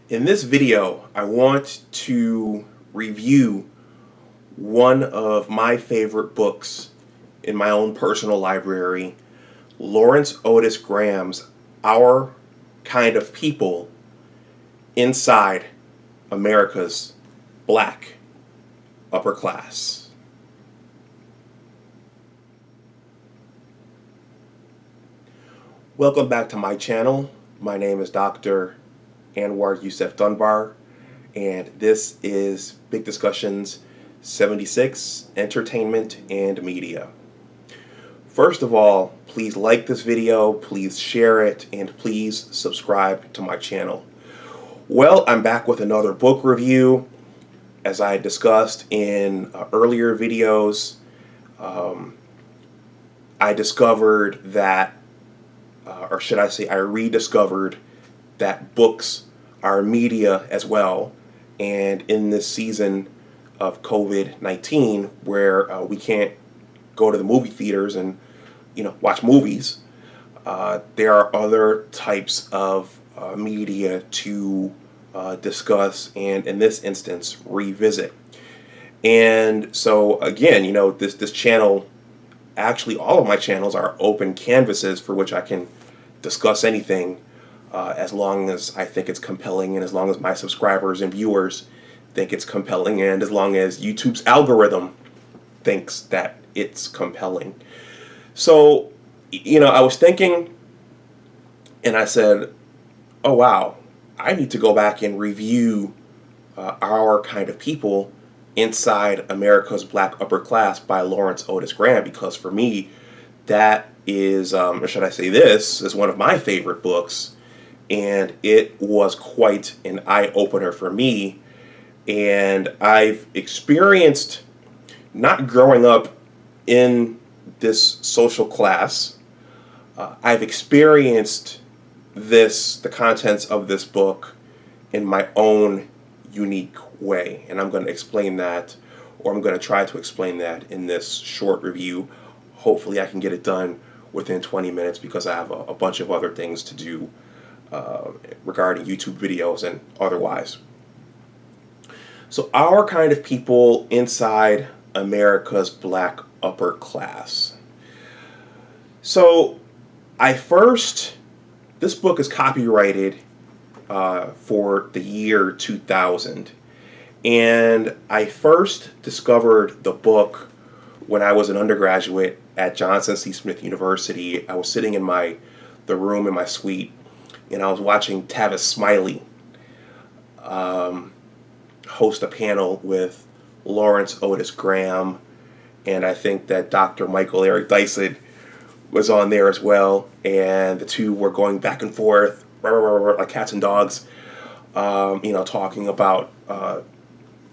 In this video, I want to review one of my favorite books in my own personal library, Lawrence Otis Graham's Our Kind of People Inside America's Black Upper Class. Welcome back to my channel. My name is Dr. Anwar Youssef Dunbar, and this is Big Discussions 76, Entertainment and Media. First of all, please like this video, please share it, and please subscribe to my channel. Well, I'm back with another book review. As I discussed in earlier videos, I discovered that, or should I say, I rediscovered that books are media as well. And in this season of COVID-19, where we can't go to the movie theaters and watch movies, there are other types of media to discuss and, in this instance, revisit. And so again, this channel, actually all of my channels are open canvases for which I can discuss anything as long as I think it's compelling, and as long as my subscribers and viewers think it's compelling, and as long as YouTube's algorithm thinks that it's compelling. So, I was thinking, and I said, oh wow, I need to go back and review Our Kind of People Inside America's Black Upper Class by Lawrence Otis Graham, because for me, that is, or should I say, this is one of my favorite books, and it was quite an eye-opener for me. And I've experienced, not growing up in this social class, I've experienced the contents of this book in my own unique way. And I'm going to explain that, or I'm going to try to explain that in this short review. Hopefully I can get it done within 20 minutes because I have a bunch of other things to do regarding YouTube videos and otherwise. So, Our Kind of People Inside America's Black Upper Class. So, this book is copyrighted for the year 2000. And I first discovered the book when I was an undergraduate at Johnson C. Smith University. I was sitting in the room in my suite, and I was watching Tavis Smiley host a panel with Lawrence Otis Graham, and I think that Dr. Michael Eric Dyson was on there as well, and the two were going back and forth like cats and dogs, talking about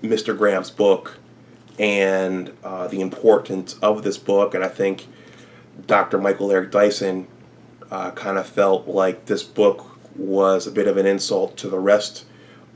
Mr. Graham's book and the importance of this book. And I think Dr. Michael Eric Dyson kind of felt like this book was a bit of an insult to the rest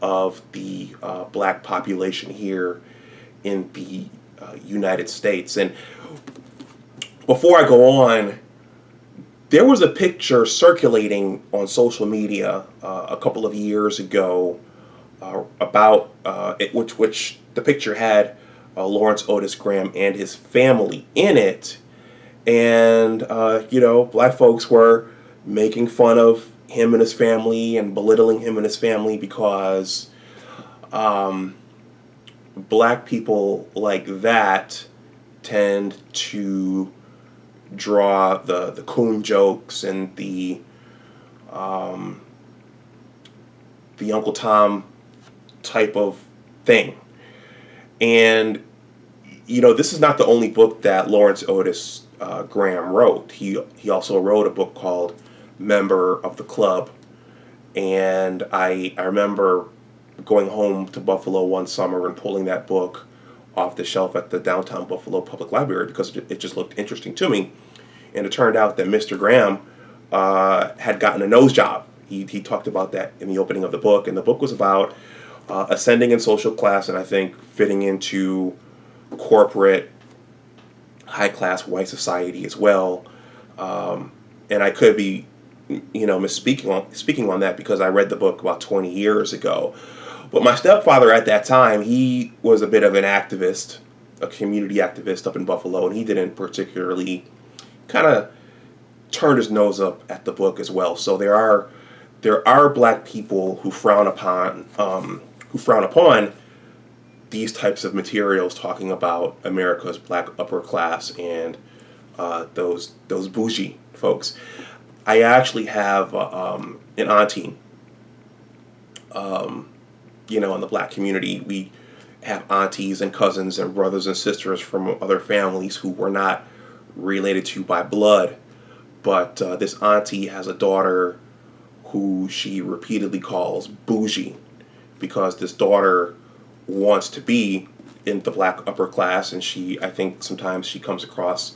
of the black population here in the United States. And before I go on, there was a picture circulating on social media a couple of years ago about which the picture had Lawrence Otis Graham and his family in it. And, black folks were making fun of him and his family and belittling him and his family because black people like that tend to draw the coon jokes and the Uncle Tom type of thing. And this is not the only book that Lawrence Otis Graham wrote. He also wrote a book called Member of the Club, and I remember going home to Buffalo one summer and pulling that book off the shelf at the downtown Buffalo Public Library because it just looked interesting to me. And it turned out that Mr. Graham had gotten a nose job. He talked about that in the opening of the book, and the book was about ascending in social class, and I think fitting into corporate high-class white society as well. And I could be speaking on that because I read the book about 20 years ago. But my stepfather at that time, he was a bit of an activist, a community activist up in Buffalo, and he didn't particularly kind of turn his nose up at the book as well. So there are black people who frown upon these types of materials talking about America's black upper class and those bougie folks. I actually have an auntie, in the black community. We have aunties and cousins and brothers and sisters from other families who were not related to by blood, but this auntie has a daughter who she repeatedly calls bougie because this daughter wants to be in the black upper class, and I think sometimes she comes across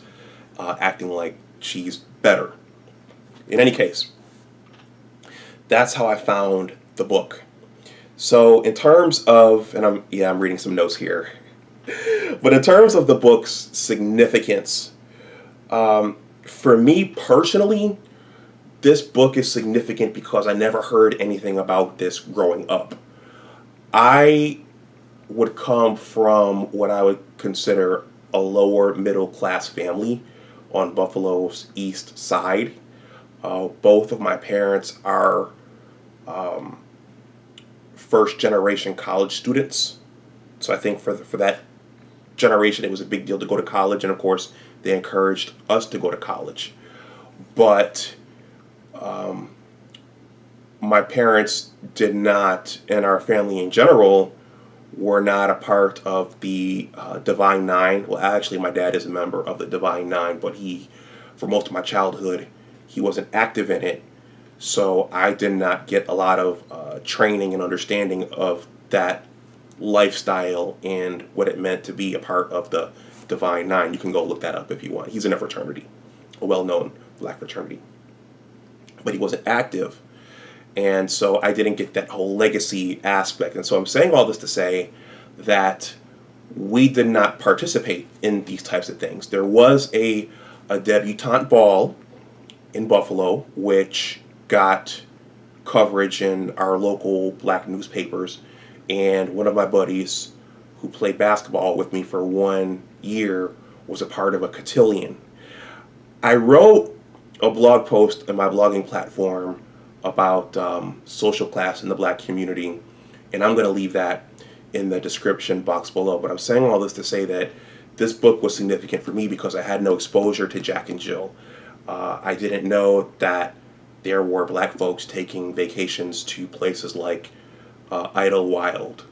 acting like she's better. In any case, that's how I found the book. So in terms of, and I'm reading some notes here, but in terms of the book's significance, for me personally, this book is significant because I never heard anything about this growing up. I would come from what I would consider a lower middle class family on Buffalo's east side. Both of my parents are first generation college students. So I think for that generation, it was a big deal to go to college. And of course, they encouraged us to go to college. But my parents did not, and our family in general, were not a part of the Divine Nine. Well, actually, my dad is a member of the Divine Nine, but for most of my childhood, he wasn't active in it. So I did not get a lot of training and understanding of that lifestyle and what it meant to be a part of the Divine Nine. You can go look that up if you want. He's in a fraternity, a well-known black fraternity. But he wasn't active. And so I didn't get that whole legacy aspect. And so I'm saying all this to say that we did not participate in these types of things. There was a debutante ball in Buffalo, which got coverage in our local black newspapers. And one of my buddies who played basketball with me for 1 year was a part of a cotillion. I wrote a blog post on my blogging platform about social class in the black community, and I'm going to leave that in the description box below. But I'm saying all this to say that this book was significant for me because I had no exposure to Jack and Jill. I didn't know that there were black folks taking vacations to places like Idlewild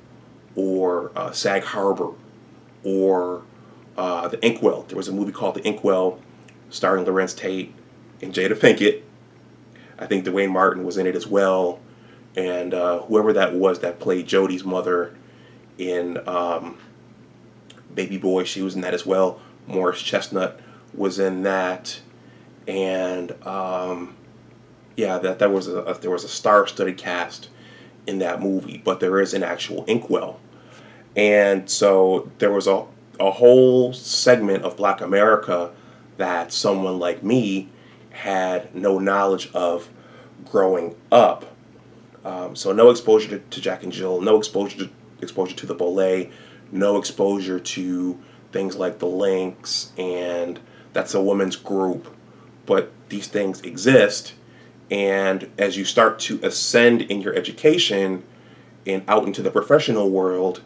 or Sag Harbor or the Inkwell. There was a movie called The Inkwell starring Lawrence Tate and Jada Pinkett. I think Dwayne Martin was in it as well. And whoever that was that played Jodie's mother in Baby Boy, she was in that as well. Morris Chestnut was in that. And there was a star-studded cast in that movie, but there is an actual Inkwell. And so there was a whole segment of black America that someone like me had no knowledge of growing up. So no exposure to Jack and Jill, no exposure to the Bollet, no exposure to things like the Lynx, and that's a women's group. But these things exist, and as you start to ascend in your education and out into the professional world,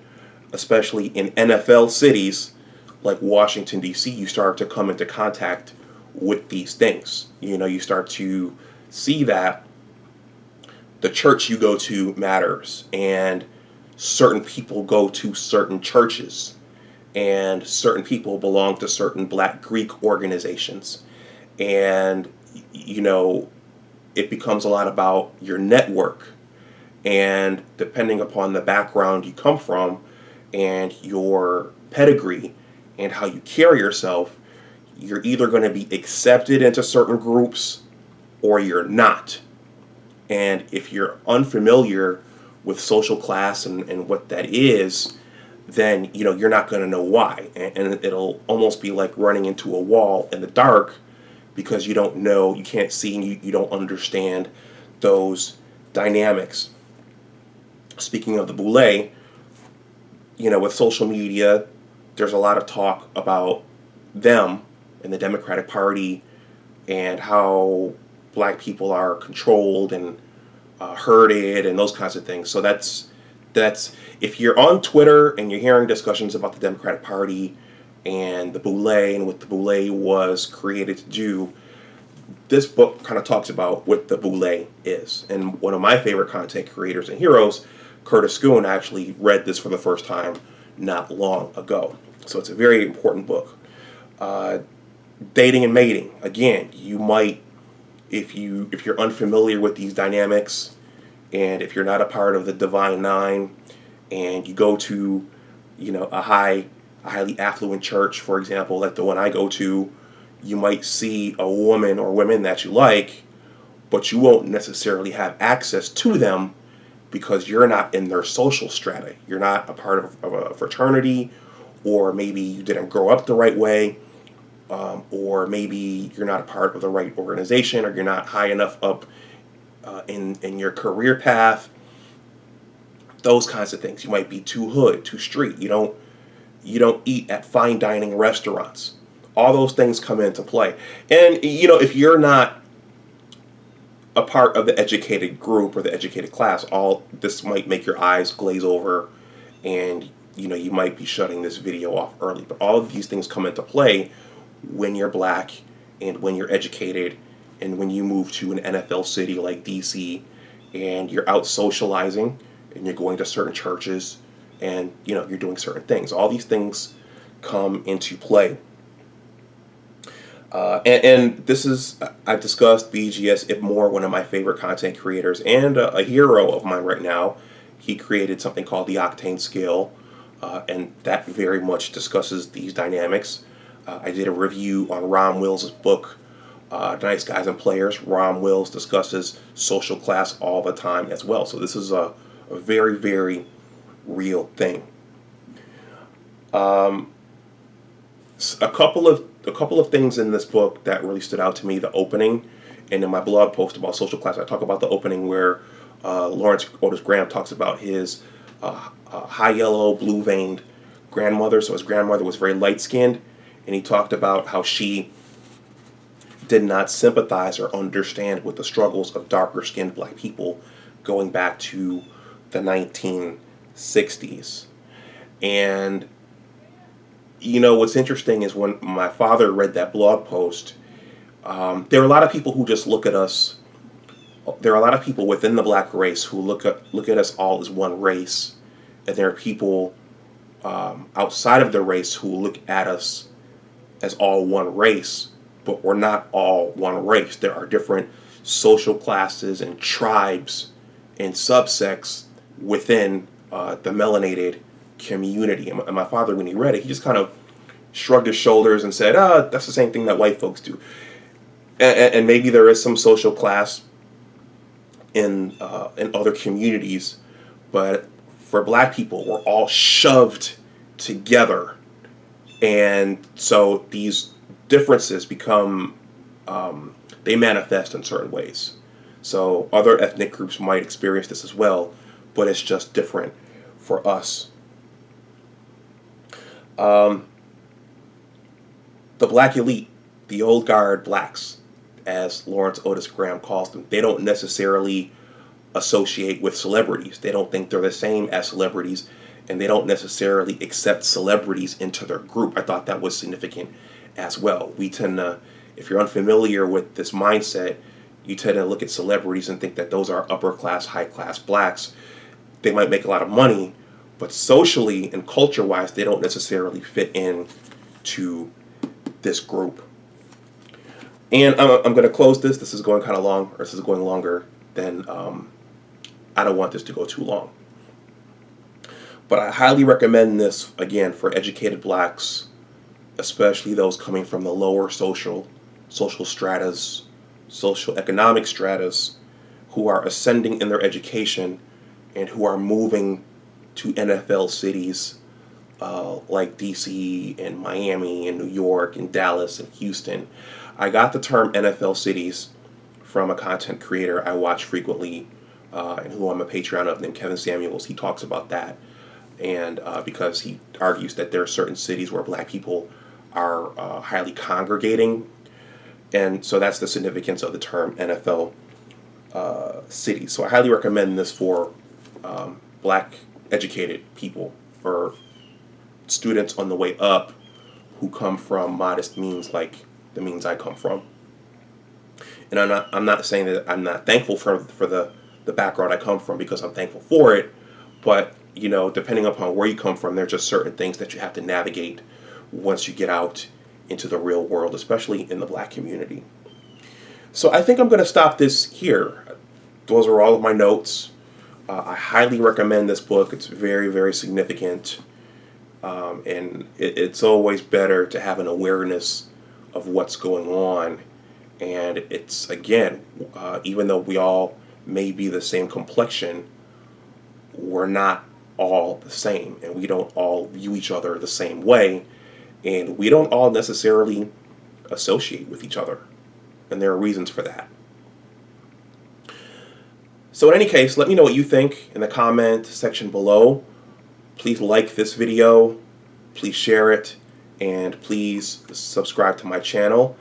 especially in NFL cities like Washington, D.C., you start to come into contact with these things. You start to see that the church you go to matters, and certain people go to certain churches, and certain people belong to certain black Greek organizations. And, it becomes a lot about your network. And depending upon the background you come from and your pedigree and how you carry yourself, you're either going to be accepted into certain groups or you're not. And if you're unfamiliar with social class and what that is, then, you're not going to know why. And it'll almost be like running into a wall in the dark because you don't know, you can't see, and you don't understand those dynamics. Speaking of the boule, with social media, there's a lot of talk about them and the Democratic Party and how black people are controlled and herded and those kinds of things. So that's if you're on Twitter and you're hearing discussions about the Democratic Party and the boule and what the boule was created to do, this book kind of talks about what the boule is. And one of my favorite content creators and heroes, Curtis Schoon, actually read this for the first time not long ago. So it's a very important book. Dating and mating. Again, you might, if you're unfamiliar with these dynamics, and if you're not a part of the Divine Nine, and you go to, a highly affluent church, for example, like the one I go to, you might see a woman or women that you like, but you won't necessarily have access to them because you're not in their social strata. You're not a part of a fraternity, or maybe you didn't grow up the right way, or maybe you're not a part of the right organization, or you're not high enough up in your career path. Those kinds of things. You might be too hood, too street. You don't eat at fine dining restaurants. All those things come into play. And if you're not a part of the educated group or the educated class, all this might make your eyes glaze over, and you might be shutting this video off early. But all of these things come into play when you're black and when you're educated and when you move to an NFL city like DC and you're out socializing and you're going to certain churches and you're doing certain things. All these things come into play. And this is, I've discussed BGS Ibmore, one of my favorite content creators and a hero of mine right now. He created something called the Octane Scale, and that very much discusses these dynamics. I did a review on Ron Wills' book, Nice Guys and Players. Ron Wills discusses social class all the time as well. So this is a very, very real thing. A couple of things in this book that really stood out to me. The opening, and in my blog post about social class, I talk about the opening where Lawrence Otis Graham talks about his high yellow, blue-veined grandmother. So his grandmother was very light-skinned, and he talked about how she did not sympathize or understand with the struggles of darker-skinned black people going back to the 1960s. And what's interesting is when my father read that blog post, there are a lot of people who just look at us. There are a lot of people within the black race who look at us all as one race, and there are people outside of the race who look at us as all one race, but we're not all one race. There are different social classes and tribes and subsects within the melanated community. And my father, when he read it, he just kind of shrugged his shoulders and said, that's the same thing that white folks do. And maybe there is some social class in other communities, but for black people, we're all shoved together. And so these differences become, they manifest in certain ways. So other ethnic groups might experience this as well, but it's just different for us. The black elite, the old guard blacks, as Lawrence Otis Graham calls them, they don't necessarily associate with celebrities. They don't think they're the same as celebrities, and they don't necessarily accept celebrities into their group. I thought that was significant as well. We tend to, if you're unfamiliar with this mindset, you tend to look at celebrities and think that those are upper class, high class blacks. They might make a lot of money, but socially and culture wise, they don't necessarily fit in to this group. And I'm going to close this. This is going kind of long, or this is going longer than, I don't want this to go too long. But I highly recommend this, again, for educated blacks, especially those coming from the lower social stratas, social economic stratas, who are ascending in their education and who are moving to NFL cities like DC and Miami and New York and Dallas and Houston. I got the term NFL cities from a content creator I watch frequently, and who I'm a Patreon of, named Kevin Samuels. He talks about that, and because he argues that there are certain cities where black people are highly congregating, and so that's the significance of the term NFL cities. So I highly recommend this for black educated people or students on the way up who come from modest means like the means I come from. And I'm not saying that I'm not thankful for the background I come from, because I'm thankful for it, but depending upon where you come from, there are just certain things that you have to navigate once you get out into the real world, especially in the black community. So I think I'm going to stop this here. Those are all of my notes. I highly recommend this book. It's very, very significant. And it's always better to have an awareness of what's going on. And it's, again, even though we all may be the same complexion, we're not all the same. And we don't all view each other the same way. And we don't all necessarily associate with each other. And there are reasons for that. So in any case, let me know what you think in the comment section below. Please like this video, please share it, and please subscribe to my channel.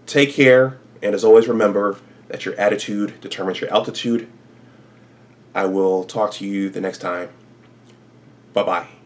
Take care, and as always, remember that your attitude determines your altitude. I will talk to you the next time. Bye-bye.